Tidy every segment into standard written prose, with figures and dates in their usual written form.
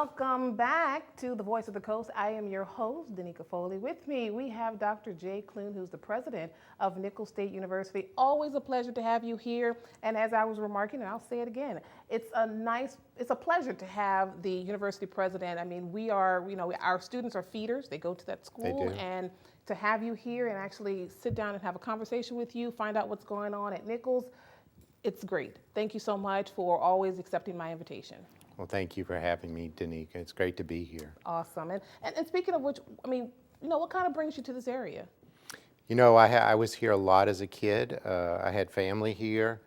Welcome back to the Voice of the Coast. I am your host, Danika Foley. With me, we have Dr. Jay Clune, who's the president of Nicholls State University. Always a pleasure to have you here. And as I was remarking, and I'll say it again, it's a pleasure to have the university president. I mean, our students are feeders. They go to that school. And to have you here and actually sit down and have a conversation with you, find out what's going on at Nicholls, it's great. Thank you so much for always accepting my invitation. Well, thank you for having me, Danika. It's great to be here. Awesome. And speaking of which, I mean, what kind of brings you to this area? I was here a lot as a kid. I had family here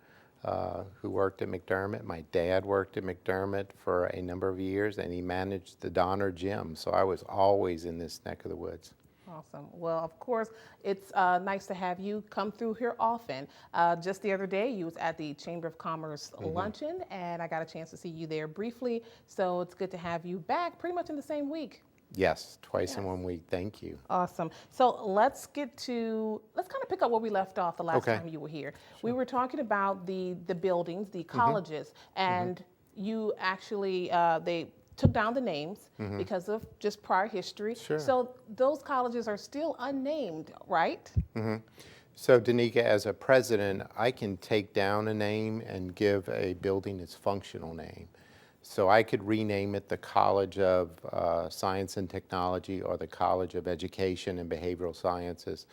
who worked at McDermott. My dad worked at McDermott for a number of years, and he managed the Donner Gym. So I was always in this neck of the woods. Awesome. Well, of course, it's nice to have you come through here often. Just the other day, you was at the Chamber of Commerce luncheon, and I got a chance to see you there briefly. So it's good to have you back pretty much in the same week. Yes, twice in 1 week. Thank you. Awesome. So let's kind of pick up where we left off the last time you were here. Sure. We were talking about the buildings, the colleges, and you actually, they took down the names because of just prior history. Sure. So those colleges are still unnamed, right? So Danika, as a president, I can take down a name and give a building its functional name. So I could rename it the College of Science and Technology or the College of Education and Behavioral Sciences.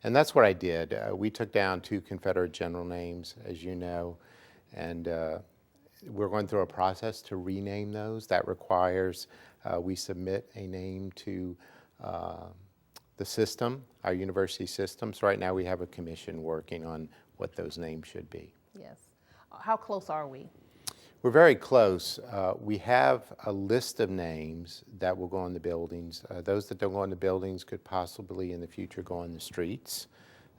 And that's what I did. We took down 2 Confederate general names, as you know, and we're going through a process to rename those. That requires we submit a name to the system, our university system. So right now we have a commission working on what those names should be. Yes. How close are we? We're very close. We have a list of names that will go on the buildings. Those that don't go on the buildings could possibly in the future go on the streets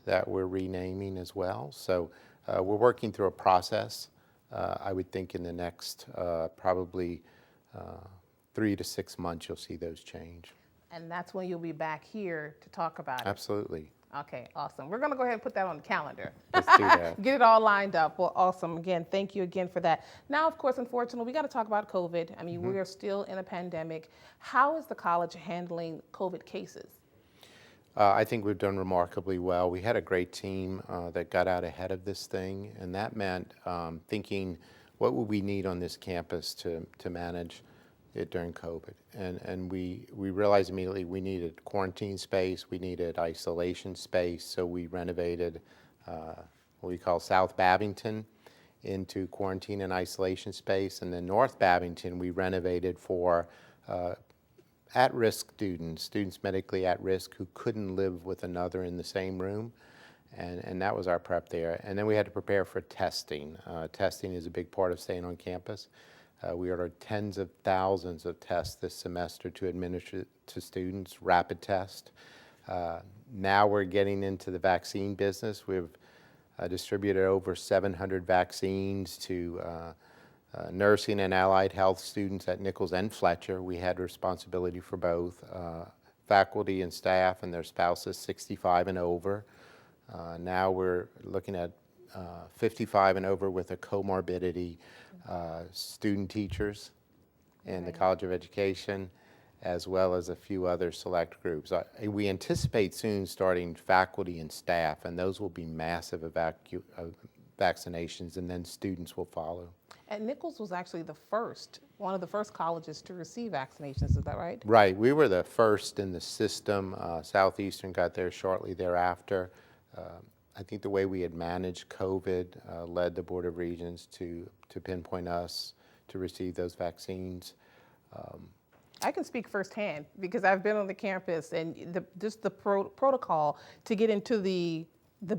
that we're renaming as well. So we're working through a process. I would think in the next probably 3 to 6 months, you'll see those change. And that's when you'll be back here to talk about it. Absolutely. Okay, awesome. We're going to go ahead and put that on the calendar. Let's do that. Get it all lined up. Well, awesome. Again, thank you again for that. Now, of course, unfortunately, we got to talk about COVID. I mean, we are still in a pandemic. How is the college handling COVID cases? I think we've done remarkably well. We had a great team that got out ahead of this thing, and that meant thinking, what would we need on this campus to manage it during COVID? And we realized immediately we needed quarantine space, we needed isolation space, so we renovated what we call South Babington into quarantine and isolation space, and then North Babington we renovated for at-risk students medically at risk who couldn't live with another in the same room, and that was our prep there. And then we had to prepare for testing. Testing is a big part of staying on campus. We ordered tens of thousands of tests this semester to administer to students, rapid test. Now we're getting into the vaccine business. We've distributed over 700 vaccines to nursing and allied health students at Nicholls and Fletcher. We had responsibility for both faculty and staff and their spouses 65 and over. Now we're looking at 55 and over with a comorbidity, student teachers in the College of Education, as well as a few other select groups. We anticipate soon starting faculty and staff, and those will be massive vaccinations, and then students will follow. And Nicholls was actually one of the first colleges to receive vaccinations, is that right? Right, we were the first in the system. Southeastern got there shortly thereafter. I think the way we had managed COVID led the Board of Regents to pinpoint us to receive those vaccines. I can speak firsthand because I've been on the campus, and just the protocol to get into the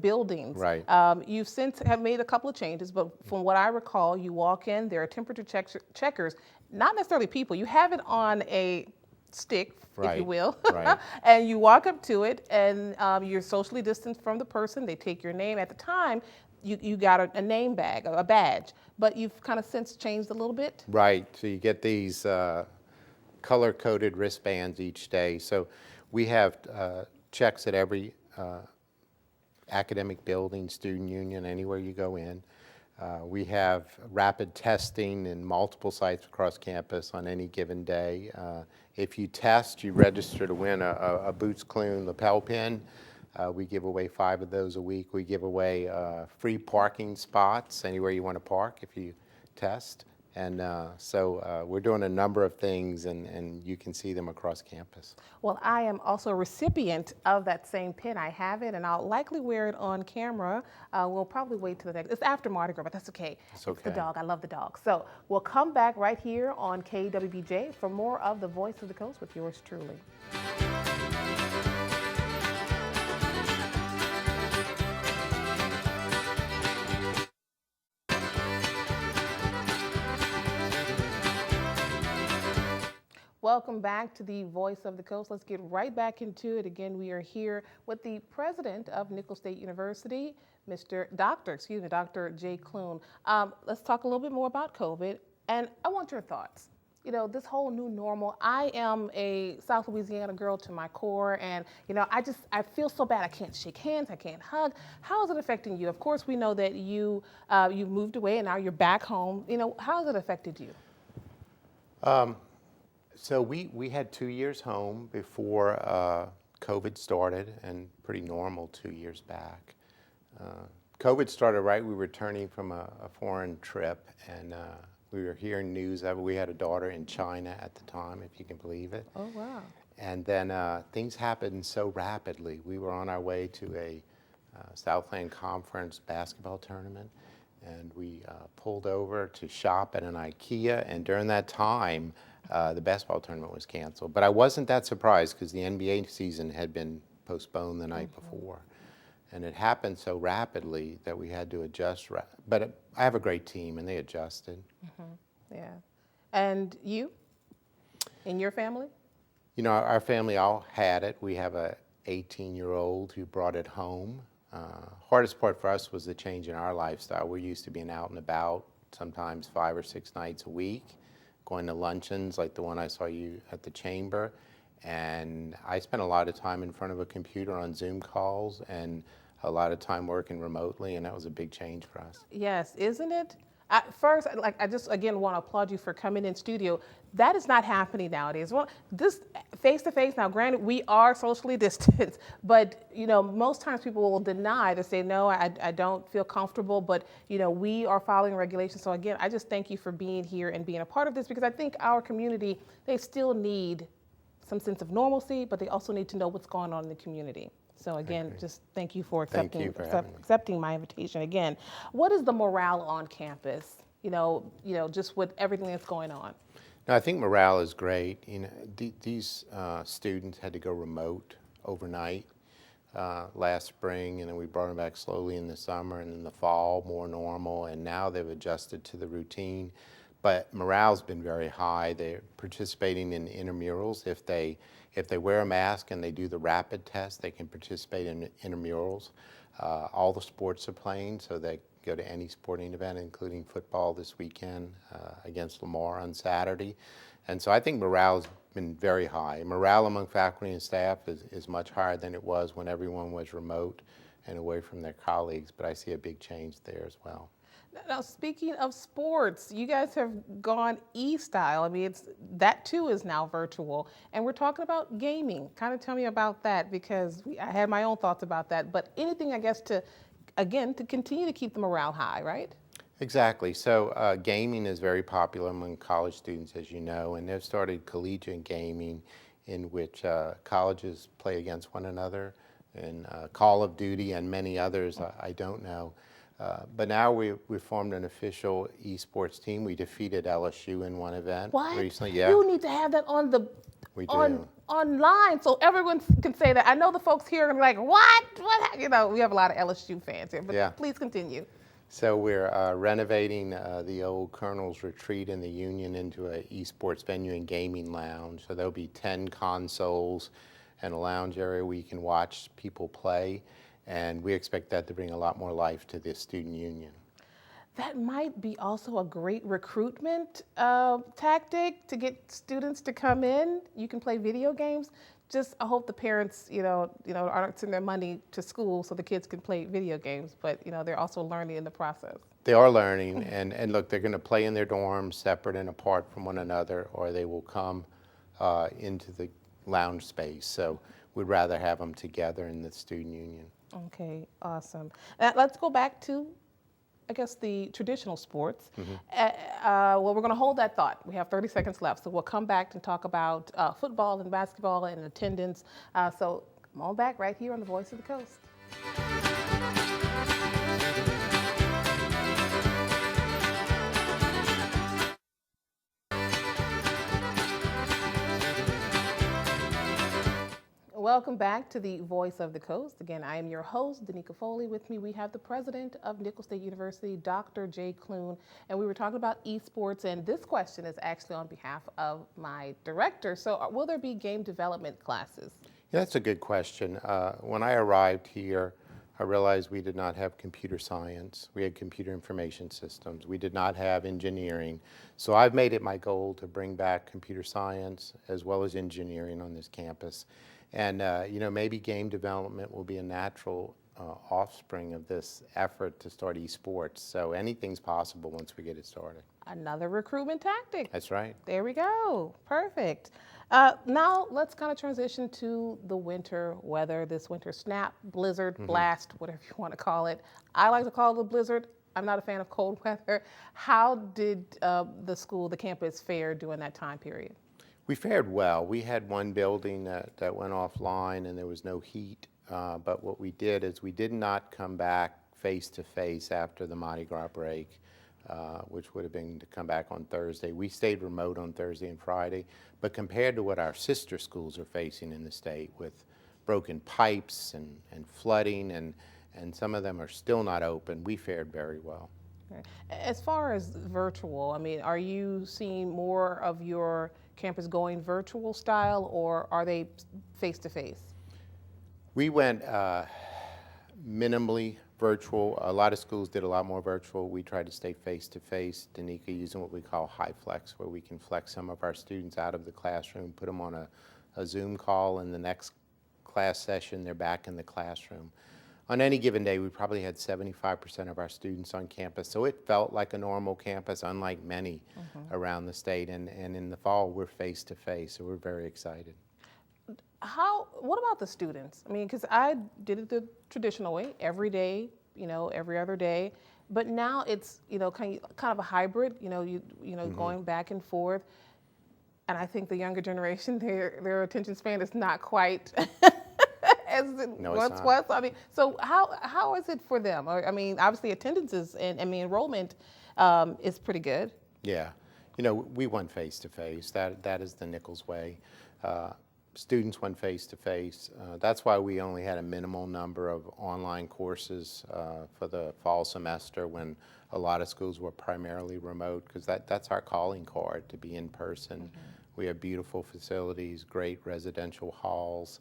buildings. Right. You've since have made a couple of changes, but from what I recall, you walk in, there are temperature checkers, not necessarily people. You have it on a stick, if you will, and you walk up to it, and you're socially distanced from the person. They take your name. At the time, you got a name a badge, but you've kind of since changed a little bit. Right. So you get these color-coded wristbands each day. So we have checks at every academic building, student union, anywhere you go in. We have rapid testing in multiple sites across campus on any given day. If you test, you register to win a Boots Clune lapel pin. We give away 5 of those a week. We give away free parking spots anywhere you want to park if you test. And so we're doing a number of things, and you can see them across campus. Well, I am also a recipient of that same pin. I have it, and I'll likely wear it on camera. We'll probably wait till the next. It's after Mardi Gras, but that's okay. It's okay. It's the dog. I love the dog. So we'll come back right here on KWBJ for more of the Voice of the Coast with yours truly. Welcome back to the Voice of the Coast. Let's get right back into it. Again, we are here with the president of Nicholls State University, Dr. Jay Clune. Let's talk a little bit more about COVID, and I want your thoughts. You know, this whole new normal, I am a South Louisiana girl to my core, and, you know, I feel so bad. I can't shake hands, I can't hug. How is it affecting you? Of course, we know that you moved away and now you're back home. You know, how has it affected you? So we had 2 years home before COVID started, and pretty normal 2 years back. COVID started right, we were returning from a foreign trip, and we were hearing news of it. We had a daughter in China at the time, if you can believe it. Oh, wow. And then things happened so rapidly. We were on our way to a Southland Conference basketball tournament, and we pulled over to shop at an IKEA, and during that time, the basketball tournament was canceled. But I wasn't that surprised because the NBA season had been postponed the night before. And it happened so rapidly that we had to adjust. But I have a great team, and they adjusted. Yeah. And you? In your family? You know, our family all had it. We have a 18-year-old who brought it home. Hardest part for us was the change in our lifestyle. We're used to being out and about, sometimes 5 or 6 nights a week, going to luncheons like the one I saw you at the chamber. And I spent a lot of time in front of a computer on Zoom calls and a lot of time working remotely, and that was a big change for us. Yes, isn't it? At first, I just again want to applaud you for coming in studio. That is not happening nowadays. Well, this face to face. Now, granted, we are socially distanced, but you know, most times people will deny to say no, I don't feel comfortable. But you know, we are following regulations. So again, I just thank you for being here and being a part of this, because I think our community, they still need some sense of normalcy, but they also need to know what's going on in the community. So again, just thank you for accepting my invitation. Again, what is the morale on campus? You know, just with everything that's going on. No, I think morale is great. You know, these students had to go remote overnight last spring, and then we brought them back slowly in the summer, and in the fall more normal, and now they've adjusted to the routine. But morale's been very high. They're participating in intramurals. If they wear a mask and they do the rapid test, they can participate in intramurals. All the sports are playing, so they go to any sporting event, including football this weekend against Lamar on Saturday. And so I think morale's been very high. Morale among faculty and staff is much higher than it was when everyone was remote and away from their colleagues, but I see a big change there as well. Now, speaking of sports, you guys have gone e-style. I mean, that too is now virtual. And we're talking about gaming. Kind of tell me about that, because I had my own thoughts about that. But anything, I guess, to continue to keep the morale high, right? Exactly. So gaming is very popular among college students, as you know, and they've started collegiate gaming in which colleges play against one another, and Call of Duty and many others I don't know. But now we formed an official esports team. We defeated LSU in one event recently. Yeah. You need to have that on the online so everyone can say that. I know the folks here are like, what? You know, we have a lot of LSU fans here, but please continue. So we're renovating the old Colonel's Retreat in the Union into an esports venue and gaming lounge. So there'll be 10 consoles and a lounge area where you can watch people play. And we expect that to bring a lot more life to the student union. That might be also a great recruitment tactic to get students to come in. You can play video games. Just I hope the parents, aren't sending their money to school so the kids can play video games, but they're also learning in the process. They are learning, and look, they're going to play in their dorms separate and apart from one another, or they will come into the lounge space. So we'd rather have them together in the student union. Okay, awesome. Let's go back to, I guess, the traditional sports. Well, we're going to hold that thought. We have 30 seconds left, so we'll come back and talk about football and basketball and attendance. So come on back right here on the Voice of the Coast. Welcome back to the Voice of the Coast. Again, I am your host, Danika Foley. With me, we have the president of Nicholls State University, Dr. Jay Clune, and we were talking about esports, and this question is actually on behalf of my director. So will there be game development classes? Yeah, that's a good question. When I arrived here, I realized we did not have computer science. We had computer information systems. We did not have engineering. So I've made it my goal to bring back computer science as well as engineering on this campus. And maybe game development will be a natural offspring of this effort to start esports. So anything's possible once we get it started. Another recruitment tactic. That's right. There we go. Perfect. Now let's kind of transition to the winter weather, this winter snap, blizzard, blast, whatever you want to call it. I like to call it a blizzard. I'm not a fan of cold weather. How did the campus fare during that time period? We fared well. We had one building that went offline and there was no heat. But what we did is we did not come back face-to-face after the Mardi Gras break, which would have been to come back on Thursday. We stayed remote on Thursday and Friday. But compared to what our sister schools are facing in the state with broken pipes and flooding, and some of them are still not open, we fared very well. Okay. As far as virtual, I mean, are you seeing more of your campus going virtual style, or are they face-to-face? We went minimally virtual. A lot of schools did a lot more virtual. We tried to stay face-to-face. Danika, using what we call high flex, where we can flex some of our students out of the classroom, put them on a Zoom call, and the next class session, they're back in the classroom. On any given day, we probably had 75% of our students on campus, so it felt like a normal campus, unlike many around the state. And in the fall, we're face-to-face, so we're very excited. What about the students? I mean, because I did it the traditional way, every day, every other day, but now it's, kind of a hybrid, going back and forth. And I think the younger generation, their attention span is not quite as it once was. I mean, so how is it for them? I mean, obviously attendance enrollment is pretty good. Yeah, we went face-to-face. That is the Nicholls way. Students went face-to-face. That's why we only had a minimal number of online courses for the fall semester when a lot of schools were primarily remote, because that's our calling card, to be in person. We have beautiful facilities, great residential halls,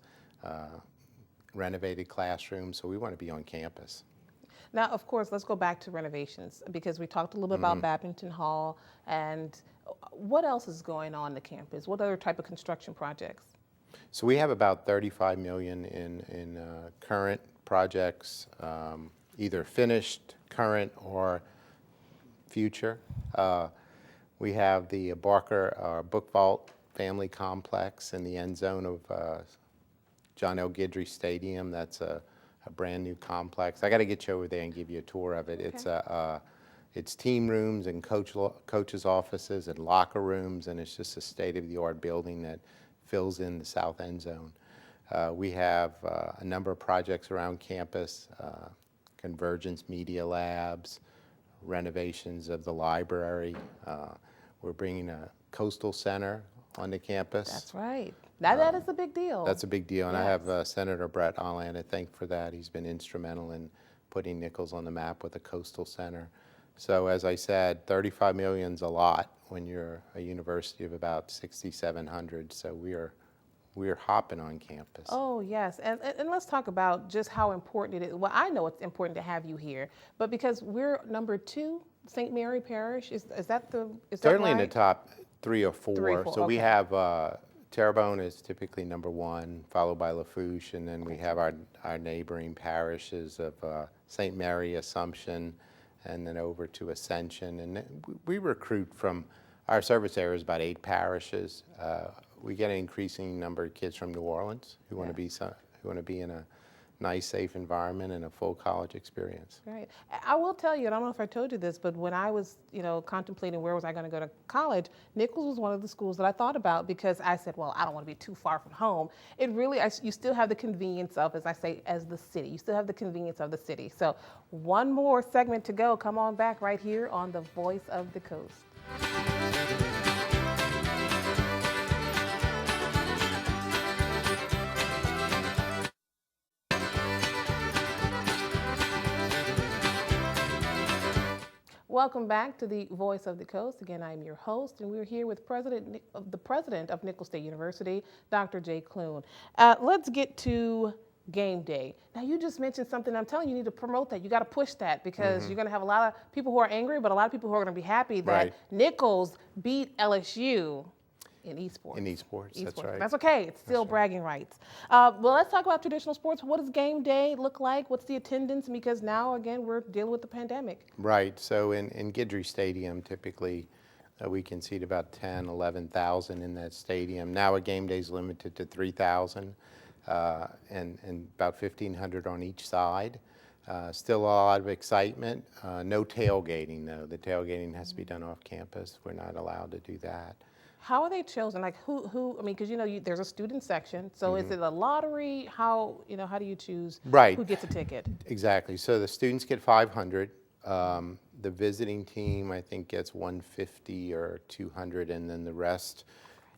renovated classrooms, so we want to be on campus. Now, of course, let's go back to renovations, because we talked a little bit about Babington Hall, and what else is going on the campus? What other type of construction projects? So we have about $35 million in current projects, either finished, current, or future. We have the Barker Book Vault Family Complex in the end zone of John L. Guidry Stadium. That's a brand new complex. I got to get you over there and give you a tour of it. Okay. It's team rooms and coaches' offices and locker rooms, and it's just a state-of-the-art building that fills in the south end zone. We have a number of projects around campus, convergence media labs, renovations of the library. We're bringing a coastal center on the campus. That's right. That is a big deal. That's a big deal, and yes. I have Senator Brett Allen to thank for that. He's been instrumental in putting Nicholls on the map with a coastal center. So as I said, $35 million's a lot when you're a university of about 6,700. So we're hopping on campus. Oh yes, and let's talk about just how important it is. Well, I know it's important to have you here, but because we're number 2, St. Mary Parish, is that certainly right? In the top 3 or 4. 3 or 4. So okay. We have Terrebonne is typically number 1, followed by Lafourche, and then we have our neighboring parishes of St. Mary, Assumption, and then over to Ascension. And then we recruit from our service area is about 8 parishes. We get an increasing number of kids from New Orleans who want to be in a nice, safe environment and a full college experience. Right. I will tell you, and I don't know if I told you this, but when I was, contemplating where was I going to go to college, Nicholls was one of the schools that I thought about because I said, well, I don't want to be too far from home. It really, you still have the convenience of, as I say, as the city. You still have the convenience of the city. So one more segment to go. Come on back right here on the Voice of the Coast. Welcome back to the Voice of the Coast. Again, I'm your host, and we're here with the president of Nicholls State University, Dr. Jay Clune. Let's get to game day. Now, you just mentioned something. I'm telling you, you need to promote that. You got to push that because you're going to have a lot of people who are angry, but a lot of people who are going to be happy that Nicholls beat LSU. In esports. In esports, that's right. That's okay. It's still bragging rights. Well, let's talk about traditional sports. What does game day look like? What's the attendance? Because now, again, we're dealing with the pandemic. Right. So in Guidry Stadium, typically we can seat about 10, 11,000 in that stadium. Now a game day is limited to 3,000 and about 1,500 on each side. Still a lot of excitement. No tailgating, though. The tailgating has to be done off campus. We're not allowed to do that. How are they chosen? Like who? I mean, because there's a student section. So is it a lottery? How do you choose who gets a ticket? Exactly. So the students get 500. The visiting team, I think, gets 150 or 200, and then the rest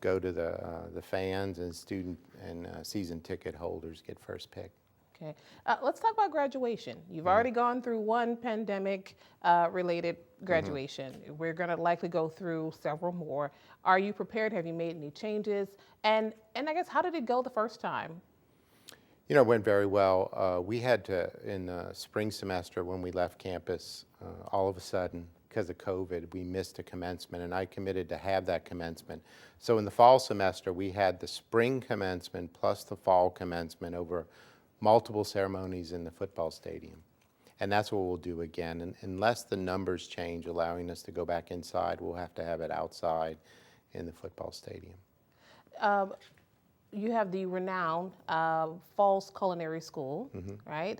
go to the fans and student and season ticket holders get first pick. Okay. Let's talk about graduation. You've already gone through one pandemic-related graduation. We're going to likely go through several more. Are you prepared? Have you made any changes? And I guess, how did it go the first time? It went very well. We had to, in the spring semester when we left campus, all of a sudden, because of COVID, we missed a commencement, and I committed to have that commencement. So in the fall semester, we had the spring commencement plus the fall commencement over multiple ceremonies in the football stadium. And that's what we'll do again. And unless the numbers change, allowing us to go back inside, we'll have to have it outside in the football stadium. You have the renowned Falls Culinary School, right?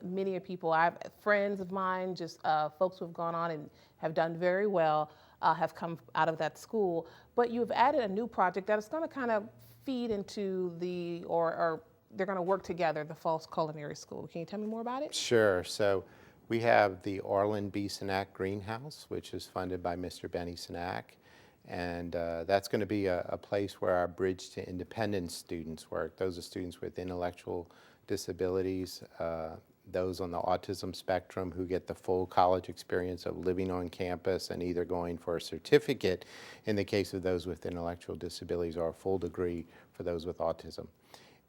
Many people, I have friends of mine, just folks who have gone on and have done very well, have come out of that school. But you've added a new project that is going to kind of feed into or they're going to work together, the Falls Culinary School. Can you tell me more about it? Sure. So we have the Orland B. Sinak Greenhouse, which is funded by Mr. Benny Sinak. And that's going to be a place where our Bridge to Independence students work. Those are students with intellectual disabilities, those on the autism spectrum who get the full college experience of living on campus and either going for a certificate in the case of those with intellectual disabilities or a full degree for those with autism.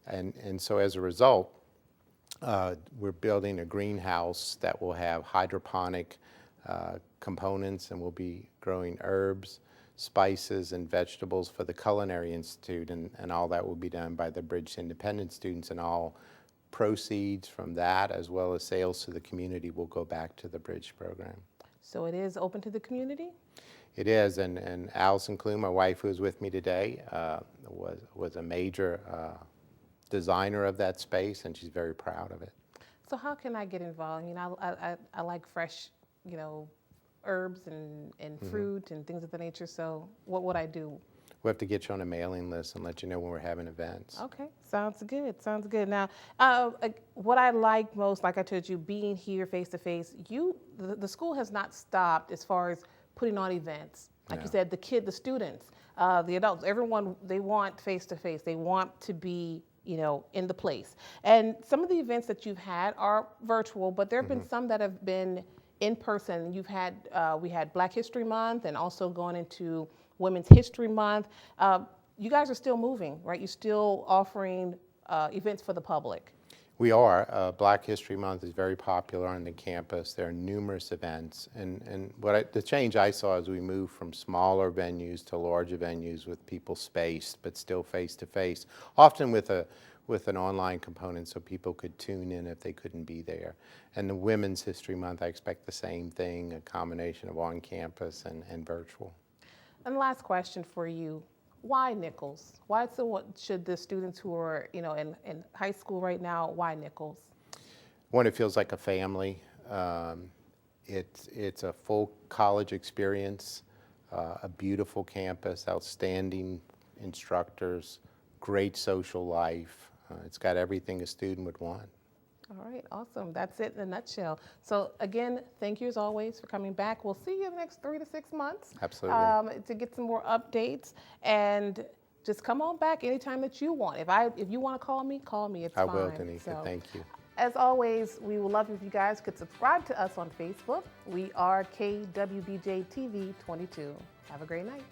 And so as a result, we're building a greenhouse that will have hydroponic components, and we'll be growing herbs, spices, and vegetables for the Culinary Institute, and all that will be done by the Bridge to Independence students, and all proceeds from that, as well as sales to the community, will go back to the Bridge program. So it is open to the community? It is, and Allison Clune, my wife, who is with me today, was a major designer of that space, and she's very proud of it. So how can I get involved? I like fresh, herbs and fruit and things of the nature. So what would I do? We have to get you on a mailing list and let you know when we're having events. Okay, sounds good. Sounds good. Now, what I like most, like I told you, being here face to face, the school has not stopped as far as putting on events. Like you said, the students, the adults, everyone, they want face to face. They want to be in the place. And some of the events that you've had are virtual, but there have been some that have been in person. You've had, we had Black History Month and also going into Women's History Month. You guys are still moving, right? You're still offering events for the public. We are. Black History Month is very popular on the campus. There are numerous events. And the change I saw as we moved from smaller venues to larger venues with people spaced, but still face to face, often with with an online component so people could tune in if they couldn't be there. And the Women's History Month, I expect the same thing, a combination of on campus and virtual. And last question for you. Why Nicholls? Why should the students who are in high school right now, why Nicholls? One, it feels like a family. It's a full college experience, a beautiful campus, outstanding instructors, great social life. It's got everything a student would want. All right, awesome. That's it in a nutshell. So again, thank you as always for coming back. We'll see you in the next 3 to 6 months. Absolutely. To get some more updates, and just come on back anytime that you want. If you want to call me, it's I fine. will, Danika. Thank you. As always, we would love if you guys could subscribe to us on Facebook. We are KWBJ TV 22. Have a great night.